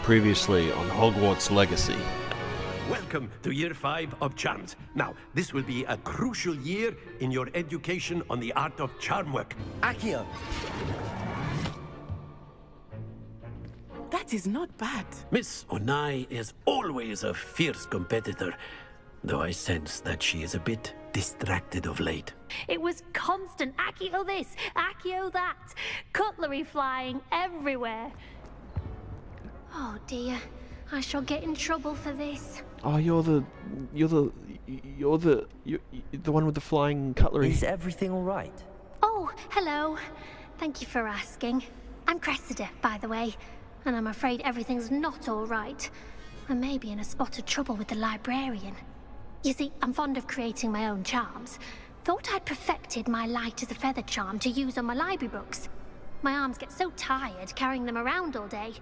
Previously on Hogwarts Legacy. Welcome to Year 5 of Charms. Now, this will be a crucial year in your education on the art of charm work. Accio! That is not bad. Miss Onai is always a fierce competitor, though I sense that she is a bit distracted of late. It was constant Accio this, Accio that, cutlery flying everywhere. Oh dear, I shall get in trouble for this. Oh, you're the one with the flying cutlery. Is everything all right? Oh, hello. Thank you for asking. I'm Cressida, by the way, and I'm afraid everything's not all right. I may be in a spot of trouble with the librarian. You see, I'm fond of creating my own charms. Thought I'd perfected my light as a feather charm to use on my library books. My arms get so tired carrying them around all day.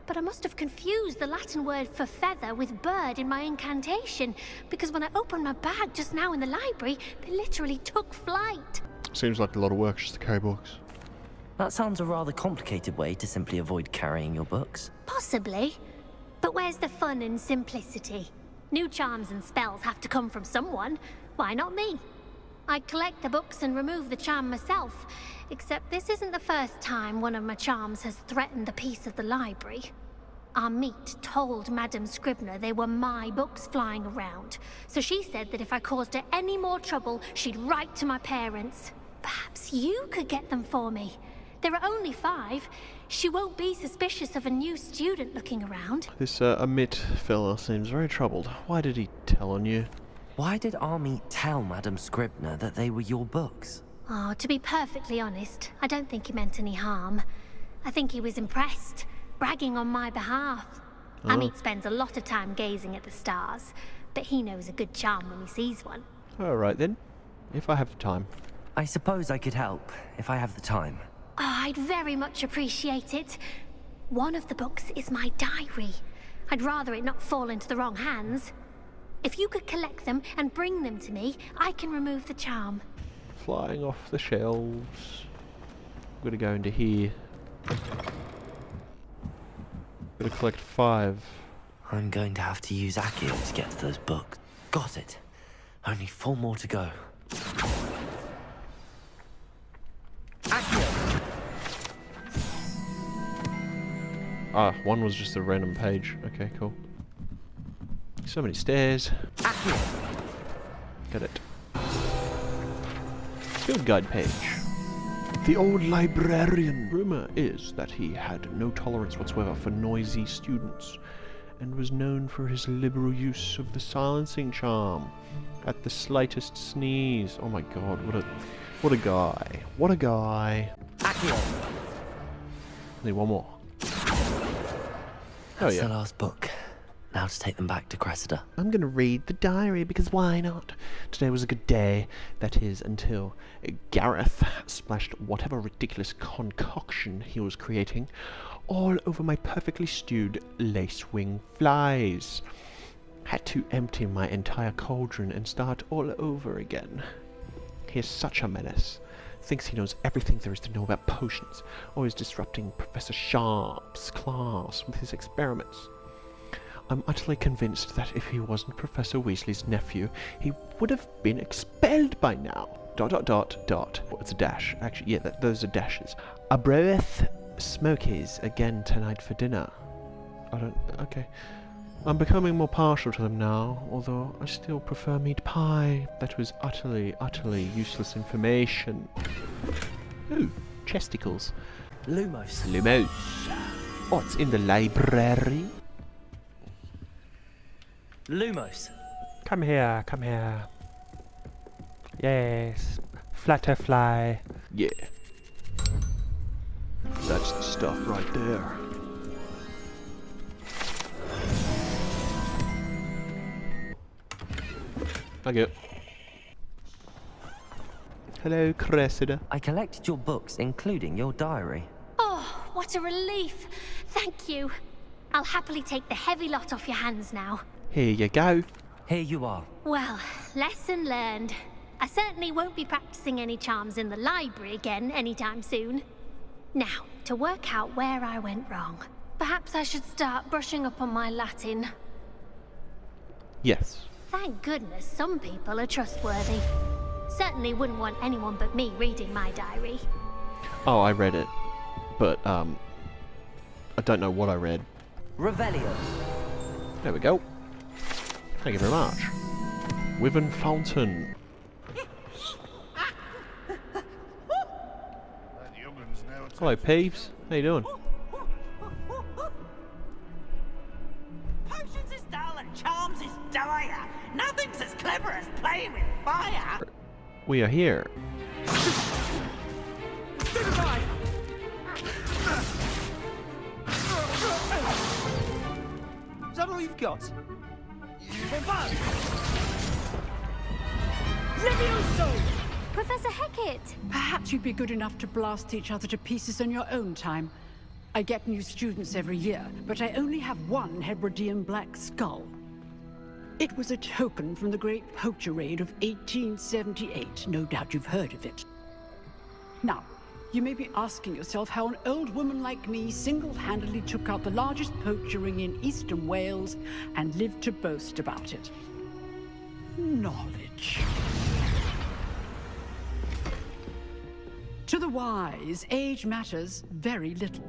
But I must have confused the Latin word for feather with bird in my incantation, because when I opened my bag just now in the library, they literally took flight. Seems like a lot of work just to carry books. That sounds a rather complicated way to simply avoid carrying your books. Possibly. But where's the fun in simplicity? New charms and spells have to come from someone. Why not me? I collect the books and remove the charm myself, except this isn't the first time one of my charms has threatened the peace of the library. Our meet told Madame Scribner they were my books flying around, so she said that if I caused her any more trouble, she'd write to my parents. Perhaps you could get them for me. There are only 5. She won't be suspicious of a new student looking around. This Amit fella seems very troubled. Why did he tell on you? Why did Army tell Madame Scribner that they were your books? Oh, to be perfectly honest, I don't think he meant any harm. I think he was impressed, bragging on my behalf. Amit spends a lot of time gazing at the stars, but he knows a good charm when he sees one. Alright then, if I have the time. I suppose I could help, if I have the time. Oh, I'd very much appreciate it. One of the books is my diary. I'd rather it not fall into the wrong hands. If you could collect them and bring them to me, I can remove the charm. Flying off the shelves. I'm gonna go into here. Gonna collect 5. I'm going to have to use Accio to get to those books. Got it. Only 4 more to go. Accio! Ah, one was just a random page. Okay, cool. So many stairs. Accio! Got it. Field guide page. The old librarian. Rumor is that he had no tolerance whatsoever for noisy students, and was known for his liberal use of the silencing charm at the slightest sneeze. Oh my god, what a guy. What a guy. Accio! Need one more. That's yeah. the last book. Now to take them back to Cressida. I'm gonna read the diary, because why not? Today was a good day, that is, until Gareth splashed whatever ridiculous concoction he was creating all over my perfectly stewed lace-wing flies. Had to empty my entire cauldron and start all over again. He is such a menace. Thinks he knows everything there is to know about potions, always disrupting Professor Sharp's class with his experiments. I'm utterly convinced that if he wasn't Professor Weasley's nephew, he would have been expelled by now. ... Oh, it's a dash. Actually, yeah, those are dashes. A breath smokies again tonight for dinner. Okay. I'm becoming more partial to them now, although I still prefer meat pie. That was utterly useless information. Ooh, chesticles. Lumos. Lumos. What's in the library? Lumos. Come here, come here. Yes, flutterfly. Yeah. That's the stuff right there. Okay. Hello, Cressida. I collected your books, including your diary. Oh, what a relief. Thank you. I'll happily take the heavy lot off your hands now. Here you go. Here you are. Well, lesson learned. I certainly won't be practicing any charms in the library again anytime soon. Now, to work out where I went wrong. Perhaps I should start brushing up on my Latin. Yes. Thank goodness some people are trustworthy. Certainly wouldn't want anyone but me reading my diary. Oh, I read it. But, I don't know what I read. Revelio. There we go. Thank you very much. Wyvern Fountain. Hello, Peeves. How you doing? Potions is dull and charms is dire. Nothing's as clever as playing with fire. We are here. Is that all you've got? Levioso! Professor Hecat! Perhaps you'd be good enough to blast each other to pieces in your own time. I get new students every year, but I only have one Hebridean black skull. It was a token from the Great Poacher Raid of 1878. No doubt you've heard of it. Now, you may be asking yourself how an old woman like me single-handedly took out the largest poacher ring in eastern Wales and lived to boast about it. Knowledge. To the wise, age matters very little.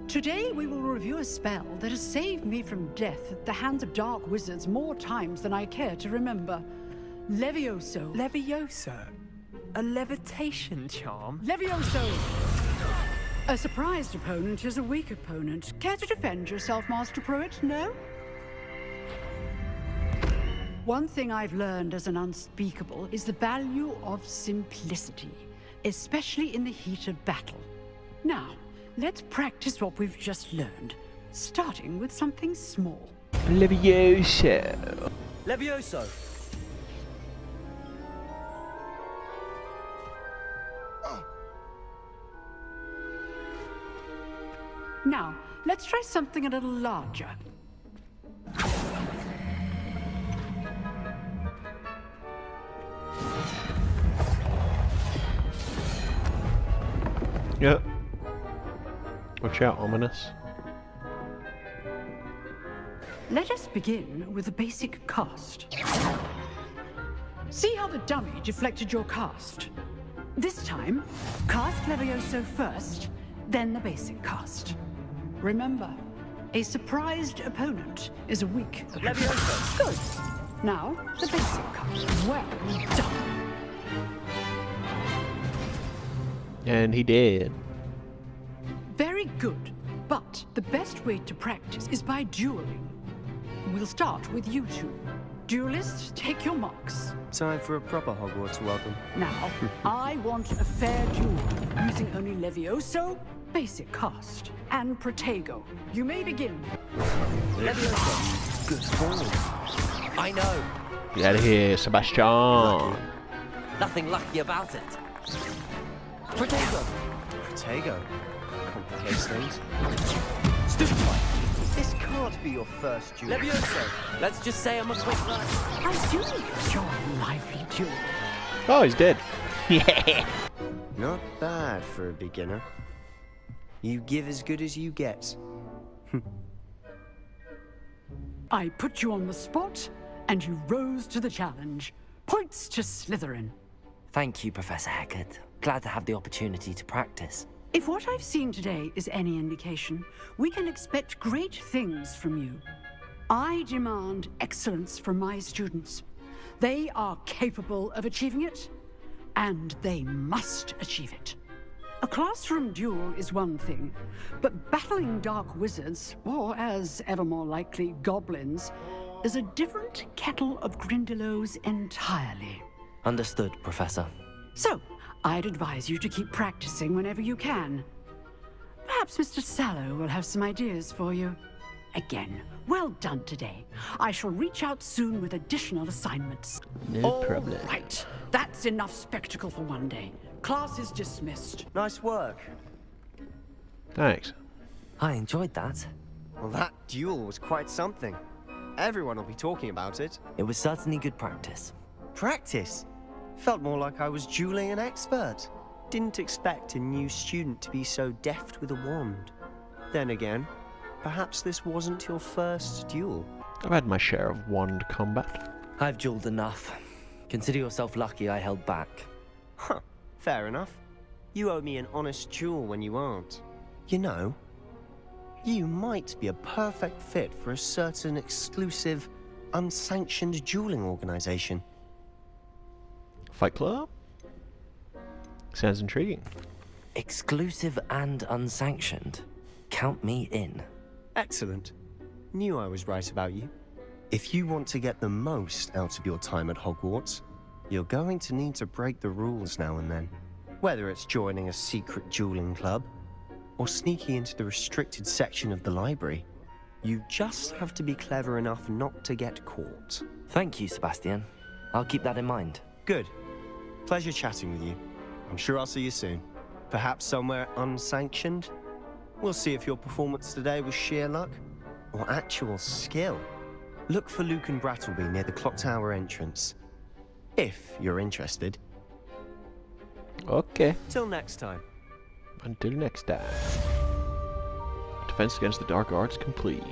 Today we will review a spell that has saved me from death at the hands of dark wizards more times than I care to remember. Levioso. Levioso? A levitation charm? Levioso! A surprised opponent is a weak opponent. Care to defend yourself, Master Pruitt? No? One thing I've learned as an unspeakable is the value of simplicity, especially in the heat of battle. Now, let's practice what we've just learned, starting with something small. Levioso. Levioso. Now, let's try something a little larger. Yep. Watch out, ominous. Let us begin with the basic cast. See how the dummy deflected your cast? This time, cast Levioso first, then the basic cast. Remember, a surprised opponent is a weak opponent. Levioso. Good. Now, the basic cast. Well done. And he did. Very good. But the best way to practice is by dueling. We'll start with you two. Duelists, take your marks. Time for a proper Hogwarts welcome. Now, I want a fair duel, using only Levioso, basic cast, and Protego. You may begin. Levioso. Good form. I know. Get out of here, Sebastian. Nothing lucky about it. Protego. Protego. Complicates things. Stupid one. This can't be your first duel. Levioso. Let's just say I'm a quick learner. I do enjoy a lively duel. Oh, he's dead. Yeah. Not bad for a beginner. You give as good as you get. I put you on the spot, and you rose to the challenge. Points to Slytherin. Thank you, Professor Hecat. Glad to have the opportunity to practice. If what I've seen today is any indication, we can expect great things from you. I demand excellence from my students. They are capable of achieving it, and they must achieve it. A classroom duel is one thing, but battling dark wizards, or as ever more likely, goblins, is a different kettle of Grindylows entirely. Understood, Professor. So, I'd advise you to keep practicing whenever you can. Perhaps Mr. Sallow will have some ideas for you. Again, well done today. I shall reach out soon with additional assignments. No problem. All right, that's enough spectacle for one day. Class is dismissed. Nice work. Thanks. I enjoyed that. Well, that duel was quite something. Everyone will be talking about it. It was certainly good practice. Practice? Felt more like I was dueling an expert. Didn't expect a new student to be so deft with a wand. Then again, perhaps this wasn't your first duel. I've had my share of wand combat. I've dueled enough. Consider yourself lucky I held back. Huh, fair enough. You owe me an honest duel when you aren't. You know, you might be a perfect fit for a certain exclusive, unsanctioned dueling organization. Fight Club? Sounds intriguing. Exclusive and unsanctioned. Count me in. Excellent. Knew I was right about you. If you want to get the most out of your time at Hogwarts, you're going to need to break the rules now and then. Whether it's joining a secret dueling club, or sneaking into the restricted section of the library, you just have to be clever enough not to get caught. Thank you, Sebastian. I'll keep that in mind. Good. Pleasure chatting with you. I'm sure I'll see you soon. Perhaps somewhere unsanctioned? We'll see if your performance today was sheer luck, or actual skill. Look for Luke and Brattleby near the Clock Tower entrance. If you're interested. Okay. Till next time. Until next time. Defense against the dark arts complete.